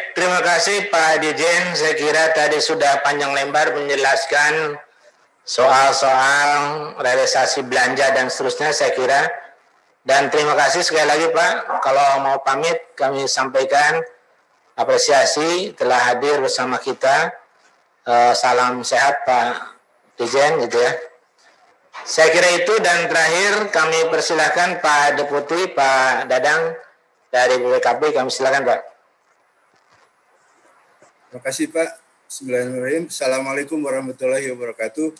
Baik, terima kasih Pak Dirjen. Saya kira tadi sudah panjang lebar menjelaskan soal-soal realisasi belanja dan seterusnya, saya kira. Dan terima kasih sekali lagi Pak. Kalau mau pamit, kami sampaikan apresiasi telah hadir bersama kita. Salam sehat Pak Dirjen, gitu ya. Saya kira itu, dan terakhir kami persilahkan Pak Deputi, Pak Dadang dari BPKP, kami silakan Pak. Terima kasih Pak. Bismillahirrahmanirrahim. Assalamualaikum warahmatullahi wabarakatuh.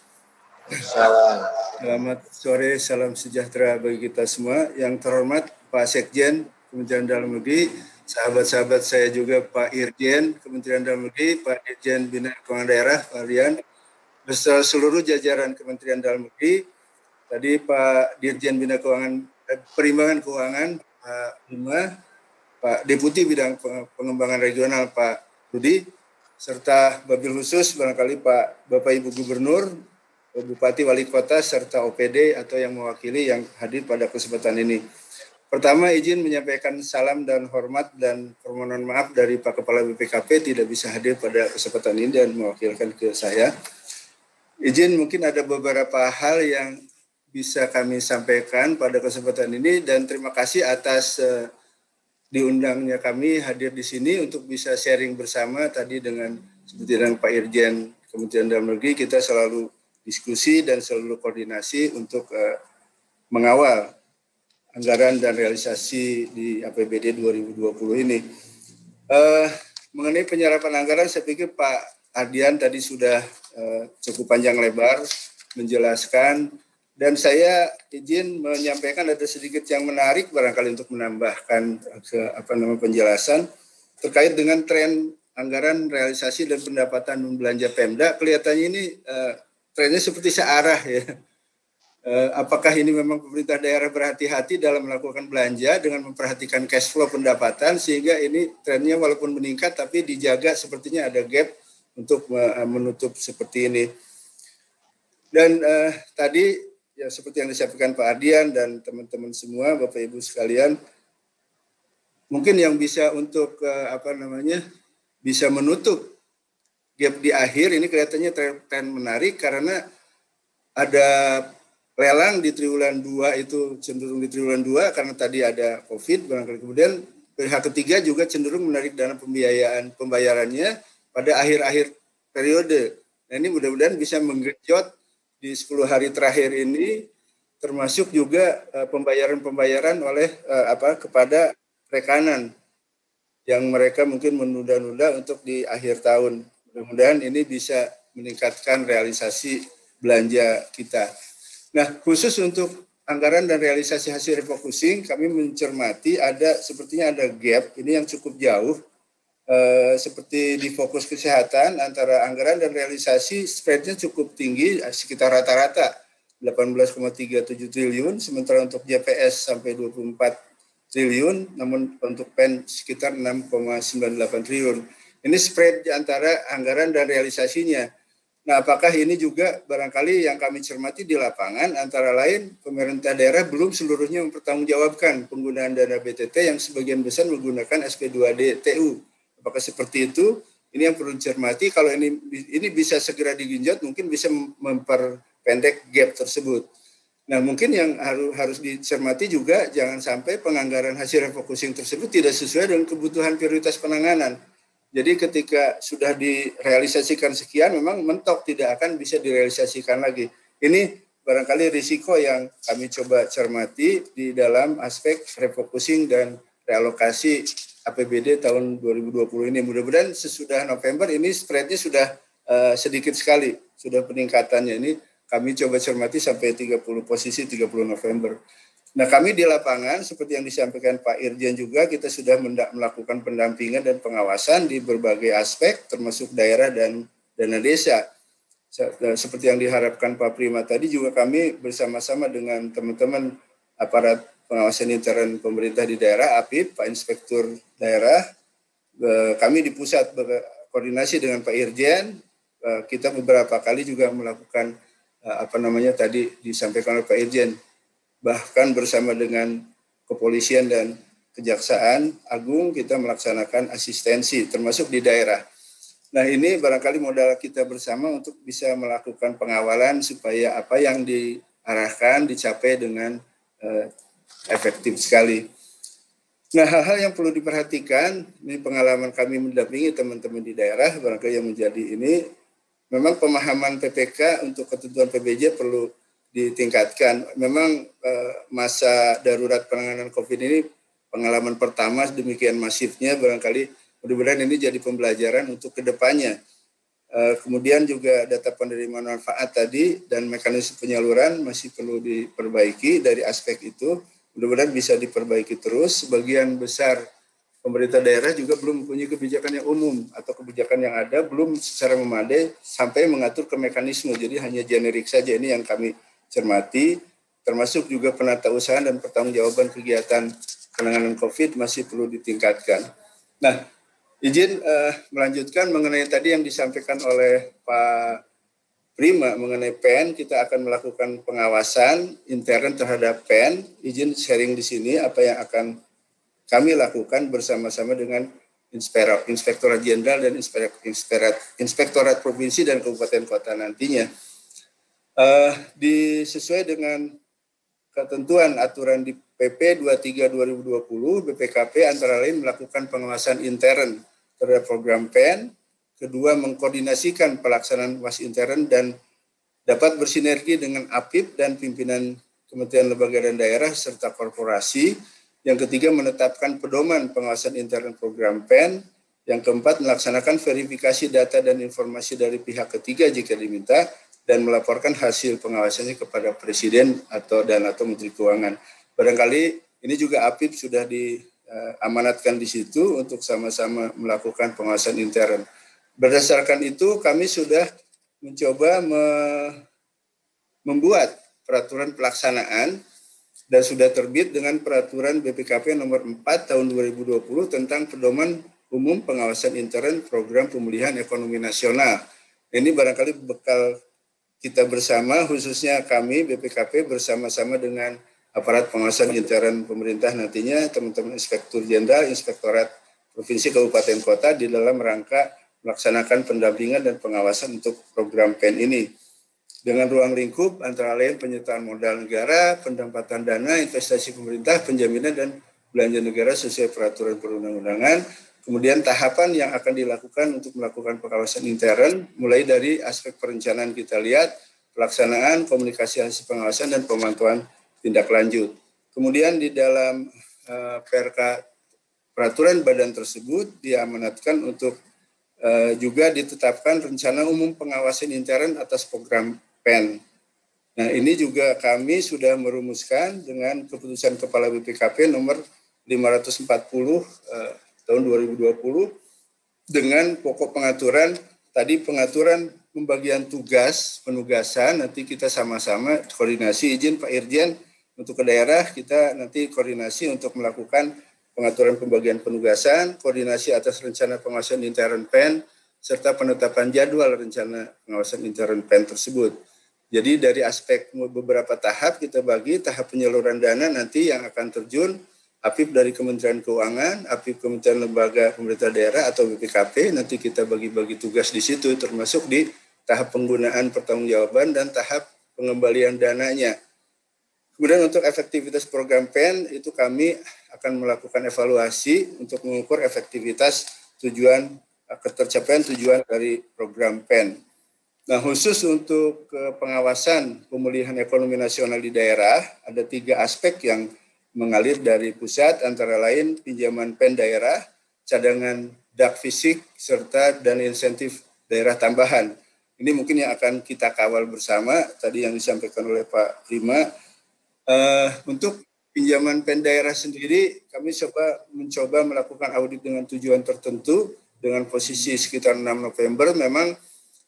Selamat sore, salam sejahtera bagi kita semua. Yang terhormat Pak Sekjen Kementerian Dalam Negeri, sahabat-sahabat saya juga Pak Irjen Kementerian Dalam Negeri, Pak Dirjen Bina Keuangan Daerah, Pak Rian, beserta seluruh jajaran Kementerian Dalam Negeri. Tadi Pak Dirjen Bina Perimbangan Keuangan, Pak Bima, Pak Deputi Bidang Pengembangan Regional, Pak Rudi, serta wabil khusus barangkali Bapak Ibu Gubernur, Bupati, Wali Kota, serta OPD atau yang mewakili yang hadir pada kesempatan ini. Pertama, izin menyampaikan salam dan hormat dan permohonan maaf dari Pak Kepala BPKP tidak bisa hadir pada kesempatan ini dan mewakilkan ke saya. Izin mungkin ada beberapa hal yang bisa kami sampaikan pada kesempatan ini, dan terima kasih atas diundangnya kami hadir di sini untuk bisa sharing bersama tadi seperti dengan Pak Irjen Kementerian Dalam Negeri. Kita selalu diskusi dan selalu koordinasi untuk mengawal anggaran dan realisasi di APBD 2020 ini. Mengenai penyerapan anggaran, saya pikir Pak Ardian tadi sudah cukup panjang lebar menjelaskan. Dan saya izin menyampaikan ada sedikit yang menarik barangkali untuk menambahkan penjelasan terkait dengan tren anggaran realisasi dan pendapatan belanja Pemda. Kelihatannya ini trennya seperti searah ya. Apakah ini memang pemerintah daerah berhati-hati dalam melakukan belanja dengan memperhatikan cash flow pendapatan, sehingga ini trennya walaupun meningkat tapi dijaga, sepertinya ada gap untuk menutup seperti ini. Dan tadi ya seperti yang disampaikan Pak Ardian dan teman-teman semua, Bapak Ibu sekalian, mungkin yang bisa untuk bisa menutup gap di akhir ini kelihatannya tren menarik karena ada lelang di triwulan 2 itu cenderung di triwulan 2 karena tadi ada Covid barangkali. Kemudian pihak ketiga juga cenderung menarik dana pembayarannya pada akhir-akhir periode. Nah, ini mudah-mudahan bisa menggenjot di 10 hari terakhir ini, termasuk juga pembayaran-pembayaran oleh kepada rekanan yang mereka mungkin menunda-nunda untuk di akhir tahun. Mudah-mudahan ini bisa meningkatkan realisasi belanja kita. Nah, khusus untuk anggaran dan realisasi hasil refocusing, kami mencermati sepertinya ada gap ini yang cukup jauh. Seperti di fokus kesehatan antara anggaran dan realisasi spreadnya cukup tinggi, sekitar rata-rata 18,37 triliun, sementara untuk JPS sampai 24 triliun, namun untuk PEN sekitar 6,98 triliun. Ini spread di antara anggaran dan realisasinya. Nah, apakah ini juga barangkali yang kami cermati di lapangan, antara lain pemerintah daerah belum seluruhnya mempertanggungjawabkan penggunaan dana BTT yang sebagian besar menggunakan SP2D TU. Apakah seperti itu? Ini yang perlu dicermati. Kalau ini bisa segera digenjot, mungkin bisa memperpendek gap tersebut. Nah, mungkin yang harus dicermati juga jangan sampai penganggaran hasil refocusing tersebut tidak sesuai dengan kebutuhan prioritas penanganan. Jadi ketika sudah direalisasikan sekian, memang mentok tidak akan bisa direalisasikan lagi. Ini barangkali risiko yang kami coba cermati di dalam aspek refocusing dan realokasi APBD tahun 2020 ini. Mudah-mudahan sesudah November ini spreadnya sudah sedikit sekali, sudah peningkatannya. Ini kami coba cermati sampai 30 November. Nah, kami di lapangan seperti yang disampaikan Pak Irjen juga, kita sudah melakukan pendampingan dan pengawasan di berbagai aspek termasuk daerah dan dana desa. Seperti yang diharapkan Pak Prima tadi juga kami bersama-sama dengan teman-teman aparat pengawasan intern pemerintah di daerah, APIP, Pak Inspektur Daerah, kami di pusat berkoordinasi dengan Pak Irjen, kita beberapa kali juga melakukan tadi disampaikan oleh Pak Irjen, bahkan bersama dengan kepolisian dan Kejaksaan Agung kita melaksanakan asistensi termasuk di daerah. Nah, ini barangkali modal kita bersama untuk bisa melakukan pengawalan supaya apa yang diarahkan dicapai dengan efektif sekali. Nah, hal-hal yang perlu diperhatikan, ini pengalaman kami mendampingi teman-teman di daerah, barangkali yang menjadi ini, memang pemahaman PPK untuk ketentuan PBJ perlu ditingkatkan. Memang masa darurat penanganan COVID ini pengalaman pertama demikian masifnya, barangkali mudah-mudahan ini jadi pembelajaran untuk kedepannya. Kemudian juga data penerimaan manfaat tadi dan mekanisme penyaluran masih perlu diperbaiki dari aspek itu. Mudah-mudahan bisa diperbaiki terus. Sebagian besar pemerintah daerah juga belum mempunyai kebijakan yang umum atau kebijakan yang ada belum secara memadai sampai mengatur ke mekanisme. Jadi hanya generik saja, ini yang kami cermati. Termasuk juga penatausahaan dan pertanggungjawaban kegiatan penanganan COVID masih perlu ditingkatkan. Nah, izin melanjutkan mengenai tadi yang disampaikan oleh Pak Prima mengenai PEN, kita akan melakukan pengawasan intern terhadap PEN. Izin sharing di sini apa yang akan kami lakukan bersama-sama dengan Inspektorat Jenderal dan Inspektorat Provinsi dan Kabupaten Kota nantinya. Sesuai dengan ketentuan aturan di PP 23 2020, BPKP antara lain melakukan pengawasan intern terhadap program PEN. Kedua, mengkoordinasikan pelaksanaan UAS intern dan dapat bersinergi dengan APIP dan pimpinan Kementerian Lembaga dan Daerah serta korporasi. Yang ketiga, menetapkan pedoman pengawasan intern program PEN. Yang keempat, melaksanakan verifikasi data dan informasi dari pihak ketiga jika diminta dan melaporkan hasil pengawasannya kepada Presiden atau Menteri Keuangan. Barangkali ini juga APIP sudah diamanatkan di situ untuk sama-sama melakukan pengawasan intern. Berdasarkan itu kami sudah mencoba membuat peraturan pelaksanaan dan sudah terbit dengan peraturan BPKP nomor 4 tahun 2020 tentang pedoman umum pengawasan intern program pemulihan ekonomi nasional. Ini barangkali bekal kita bersama, khususnya kami BPKP bersama-sama dengan aparat pengawasan intern pemerintah nantinya, teman-teman Inspektur Jenderal, Inspektorat Provinsi Kabupaten Kota di dalam rangka melaksanakan pendampingan dan pengawasan untuk program PEN ini. Dengan ruang lingkup antara lain penyertaan modal negara, pendapatan dana, investasi pemerintah, penjaminan dan belanja negara sesuai peraturan perundang-undangan. Kemudian tahapan yang akan dilakukan untuk melakukan pengawasan intern, mulai dari aspek perencanaan kita lihat, pelaksanaan, komunikasi hasil pengawasan, dan pemantauan tindak lanjut. Kemudian di dalam PRK peraturan badan tersebut diamanatkan untuk juga ditetapkan rencana umum pengawasan intern atas program PEN. Nah, ini juga kami sudah merumuskan dengan keputusan Kepala BPKP nomor 540 tahun 2020 dengan pokok pengaturan, tadi pengaturan pembagian tugas, penugasan, nanti kita sama-sama koordinasi, izin Pak Irjen untuk ke daerah, kita nanti koordinasi untuk melakukan pengaturan pembagian penugasan, koordinasi atas rencana pengawasan intern PEN, serta penetapan jadwal rencana pengawasan intern PEN tersebut. Jadi dari aspek beberapa tahap kita bagi, tahap penyaluran dana nanti yang akan terjun, APIP dari Kementerian Keuangan, APIP Kementerian Lembaga Pemerintah Daerah atau BPKP, nanti kita bagi-bagi tugas di situ, termasuk di tahap penggunaan pertanggungjawaban dan tahap pengembalian dananya. Kemudian untuk efektivitas program PEN itu kami akan melakukan evaluasi untuk mengukur efektivitas ketercapaian tujuan dari program PEN. Nah, khusus untuk pengawasan pemulihan ekonomi nasional di daerah, ada 3 aspek yang mengalir dari pusat, antara lain pinjaman PEN daerah, cadangan DAK fisik, serta dana insentif daerah tambahan. Ini mungkin yang akan kita kawal bersama, tadi yang disampaikan oleh Pak Prima. Untuk pinjaman PEN daerah sendiri, kami mencoba melakukan audit dengan tujuan tertentu, dengan posisi sekitar 6 November, memang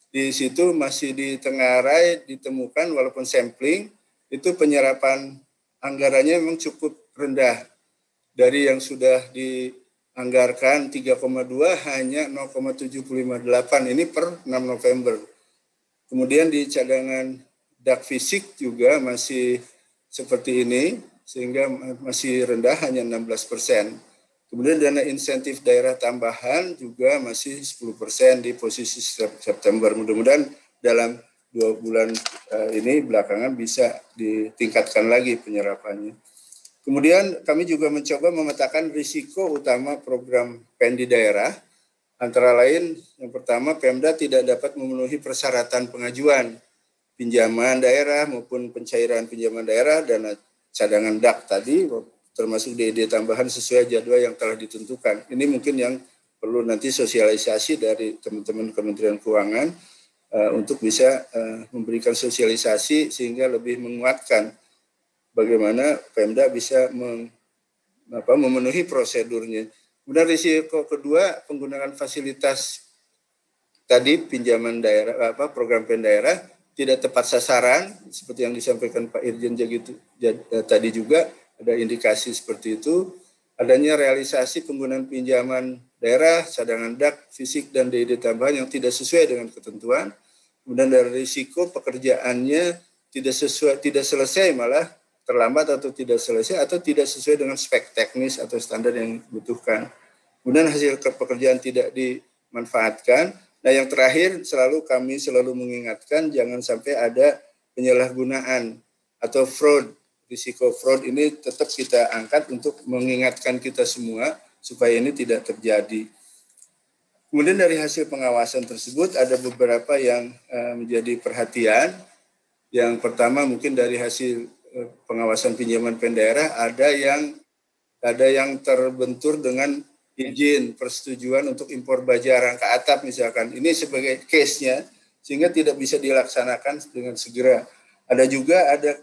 di situ masih di Tenggarai ditemukan, walaupun sampling, itu penyerapan anggarannya memang cukup rendah. Dari yang sudah dianggarkan 3,2 hanya 0,758, ini per 6 November. Kemudian di cadangan DAK fisik juga masih seperti ini, sehingga masih rendah hanya 16%. Kemudian dana insentif daerah tambahan juga masih 10% di posisi September. Mudah-mudahan dalam 2 bulan ini belakangan bisa ditingkatkan lagi penyerapannya. Kemudian kami juga mencoba memetakan risiko utama program PEN di daerah. Antara lain, yang pertama, Pemda tidak dapat memenuhi persyaratan pengajuan pinjaman daerah maupun pencairan pinjaman daerah, dana cadangan DAK tadi, termasuk DED tambahan sesuai jadwal yang telah ditentukan. Ini mungkin yang perlu nanti sosialisasi dari teman-teman Kementerian Keuangan untuk bisa memberikan sosialisasi sehingga lebih menguatkan bagaimana Pemda bisa memenuhi prosedurnya. Kemudian risiko kedua, penggunaan fasilitas tadi pinjaman daerah, program PEN daerah tidak tepat sasaran, seperti yang disampaikan Pak Irjen tadi juga ada indikasi seperti itu. Adanya realisasi penggunaan pinjaman daerah, cadangan DAK, fisik dan DED tambahan yang tidak sesuai dengan ketentuan. Kemudian dari risiko pekerjaannya tidak selesai, malah terlambat atau tidak selesai atau tidak sesuai dengan spek teknis atau standar yang dibutuhkan. Kemudian hasil pekerjaan tidak dimanfaatkan. Nah, yang terakhir kami selalu mengingatkan jangan sampai ada penyalahgunaan atau fraud. Risiko fraud ini tetap kita angkat untuk mengingatkan kita semua supaya ini tidak terjadi. Kemudian dari hasil pengawasan tersebut ada beberapa yang menjadi perhatian. Yang pertama mungkin dari hasil pengawasan pinjaman PEN daerah ada yang terbentur dengan izin persetujuan untuk impor baja rangka atap misalkan. Ini sebagai case-nya sehingga tidak bisa dilaksanakan dengan segera. Ada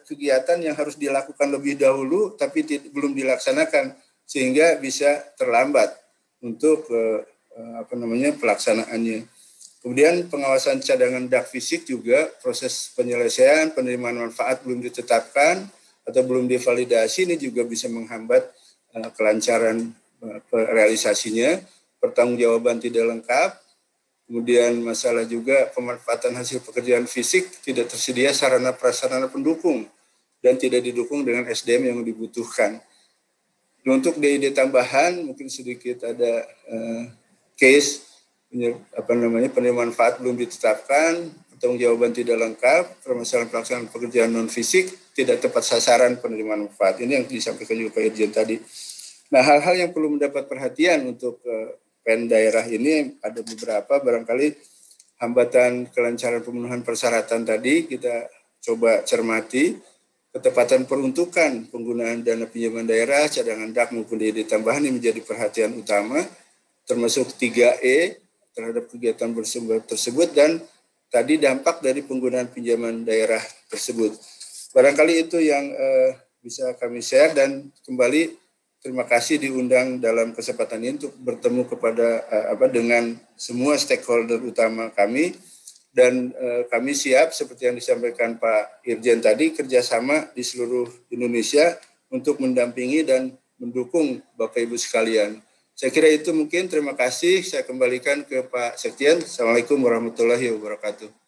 kegiatan yang harus dilakukan lebih dahulu tapi belum dilaksanakan sehingga bisa terlambat untuk pelaksanaannya. Kemudian pengawasan cadangan DAK fisik juga proses penyelesaian penerimaan manfaat belum ditetapkan atau belum divalidasi, ini juga bisa menghambat kelancaran realisasinya. Pertanggungjawaban tidak lengkap. Kemudian masalah juga pemanfaatan hasil pekerjaan fisik tidak tersedia sarana prasarana pendukung dan tidak didukung dengan SDM yang dibutuhkan. Untuk DID tambahan mungkin sedikit ada case penerimaan manfaat belum ditetapkan, pertanggungjawaban tidak lengkap, permasalahan pelaksanaan pekerjaan non fisik, tidak tepat sasaran penerimaan manfaat. Ini yang disampaikan juga Pak Irjen tadi. Nah, hal-hal yang perlu mendapat perhatian untuk PEN daerah ini ada beberapa, barangkali hambatan kelancaran pemenuhan persyaratan tadi kita coba cermati, ketepatan peruntukan penggunaan dana pinjaman daerah, cadangan DAK maupun DD tambahan ini menjadi perhatian utama, termasuk 3E terhadap kegiatan tersebut dan tadi dampak dari penggunaan pinjaman daerah tersebut. Barangkali itu yang bisa kami share dan kembali terima kasih diundang dalam kesempatan ini untuk bertemu dengan semua stakeholder utama kami dan kami siap seperti yang disampaikan Pak Irjen tadi kerjasama di seluruh Indonesia untuk mendampingi dan mendukung Bapak Ibu sekalian. Saya kira itu mungkin, terima kasih. Saya kembalikan ke Pak Sekjen. Assalamualaikum warahmatullahi wabarakatuh.